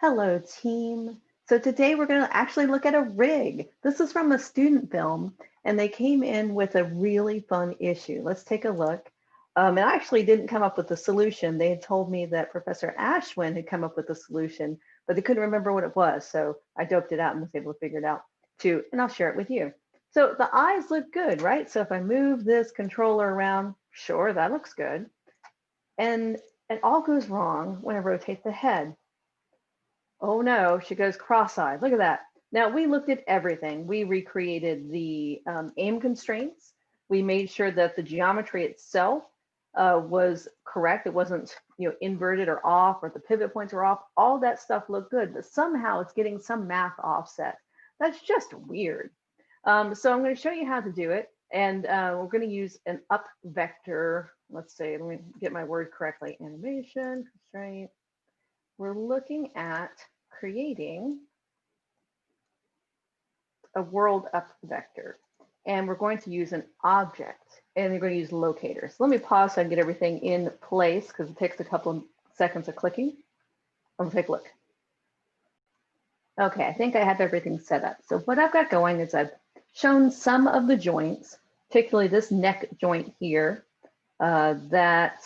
Hello, team. So today we're going to actually look at a rig. This is from a student film, and they came in with a really fun issue. Let's take a look. And I actually didn't come up with the solution. They had told me that Professor Ashwin had come up with the solution, but they couldn't remember what it was. So I doped it out and was able to figure it out too, and I'll share it with you. So the eyes look good, right? So if I move this controller around, sure, that looks good. And it all goes wrong when I rotate the head. Oh no, she goes cross-eyed. Look at that. Now we looked at everything. We recreated the aim constraints. We made sure that the geometry itself was correct. It wasn't, inverted or off, or the pivot points were off. All that stuff looked good, but somehow it's getting some math offset. That's just weird. So I'm going to show you how to do it, and we're going to use an up vector. Let's see. Let me get my word correctly. Animation constraint. We're looking at creating a world up vector, and we're going to use an object, and we're going to use locator. So let me pause so I can get everything in place because it takes a couple of seconds of clicking. And we'll take a look. Okay, I think I have everything set up. So what I've got going is I've shown some of the joints, particularly this neck joint here, that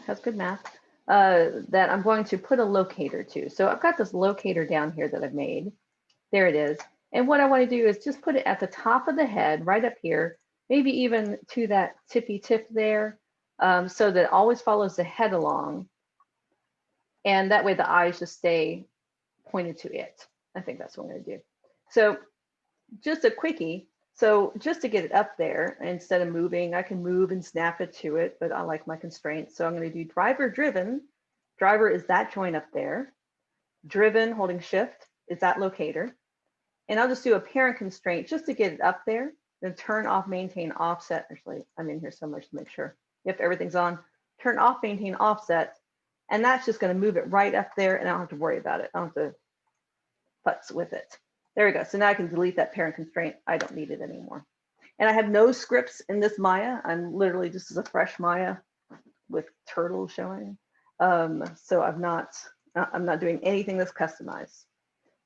has good math. That I'm going to put a locator to. So I've got this locator down here that I've made. There it is. And what I want to do is just put it at the top of the head, right up here, maybe even to that tippy tip there, so that it always follows the head along. And that way the eyes just stay pointed to it. I think that's what I'm going to do. So just a quickie. So just to get it up there, instead of moving, I can move and snap it to it, but I like my constraints. So I'm going to do driver driven. Driver is that joint up there. Driven, holding shift, is that locator. And I'll just do a parent constraint just to get it up there. Then turn off, maintain offset. Actually, I'm in here so much to make sure. If everything's on, turn off, maintain offset. And that's just going to move it right up there, and I don't have to worry about it. I don't have to putz with it. There we go. So now I can delete that parent constraint. I don't need it anymore. And I have no scripts in this Maya. I'm literally just as a fresh Maya with turtle showing. So I'm not doing anything that's customized.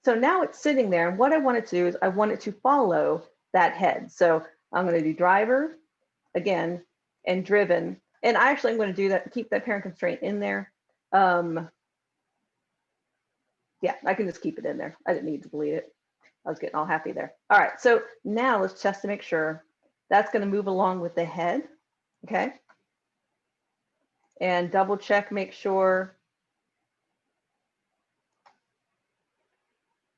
So now it's sitting there. And what I want it to do is I want it to follow that head. So I'm going to do driver again and driven. And I actually am going to do that, keep that parent constraint in there. Yeah, I can just keep it in there. I didn't need to delete it. I was getting all happy there. All right, so now let's test to make sure that's going to move along with the head, okay? And double check, make sure.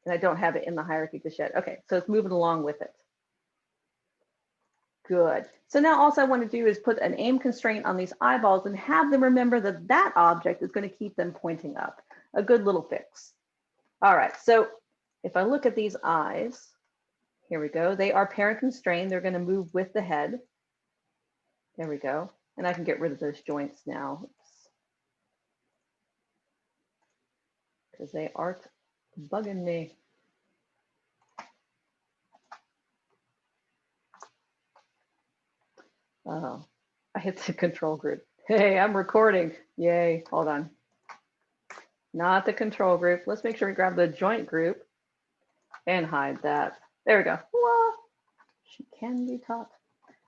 And I don't have it in the hierarchy just yet. Okay, so it's moving along with it. Good. So now all I want to do is put an aim constraint on these eyeballs and have them remember that that object is going to keep them pointing up. A good little fix. All right, so if I look at these eyes, here we go. They are parent constrained. They're going to move with the head. There we go. And I can get rid of those joints now because they aren't bugging me. Oh, I hit the control group. Hey, I'm recording. Yay. Hold on. Not the control group. Let's make sure we grab the joint group and hide that. There we go. Whoa. She can be taught.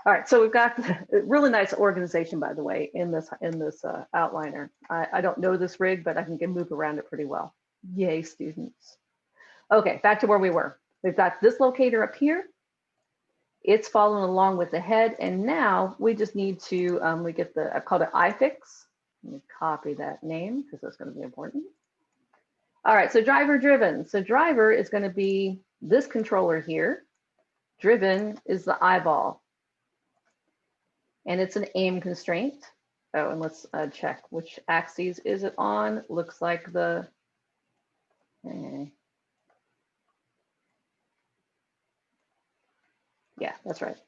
All right, so we've got really nice organization, by the way, in this outliner. I don't know this rig, but I can move around it pretty well. Yay, students. Okay, back to where we were. We've got this locator up here. It's following along with the head, and now we just need to, we get the, I called it iFix. Let me copy that name because that's going to be important. All right, so driver driven. So driver is going to be this controller here. Driven is the eyeball. And it's an aim constraint. Oh, and let's check which axes is it on. Looks like the, yeah, that's right.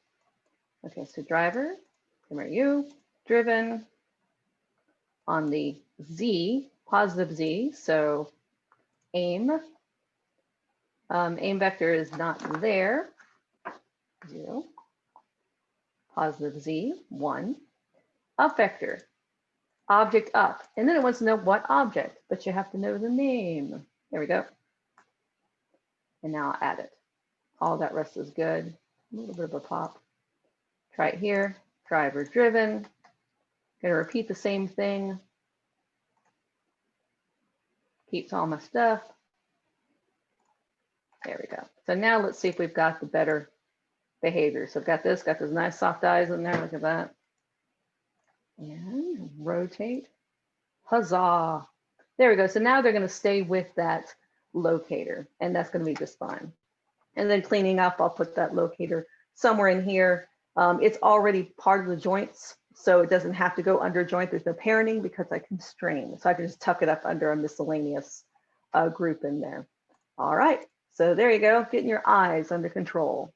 Okay, so driver, come here you, driven on the Z, positive Z, so aim. Aim vector is not there, 0. Positive Z, 1. Up vector, object up. And then it wants to know what object, but you have to know the name. There we go. And now I'll add it. All that rest is good. A little bit of a pop. Try it here, driver driven. Gonna repeat the same thing. Keeps all my stuff. There we go. So now let's see if we've got the better behavior. So I've got those nice soft eyes in there, look at that. And rotate, huzzah. There we go. So now they're gonna stay with that locator and that's gonna be just fine. And then cleaning up, I'll put that locator somewhere in here. It's already part of the joints, so it doesn't have to go under joint. There's no parenting because I constrain. So I can just tuck it up under a miscellaneous group in there. All right, so there you go, getting your eyes under control.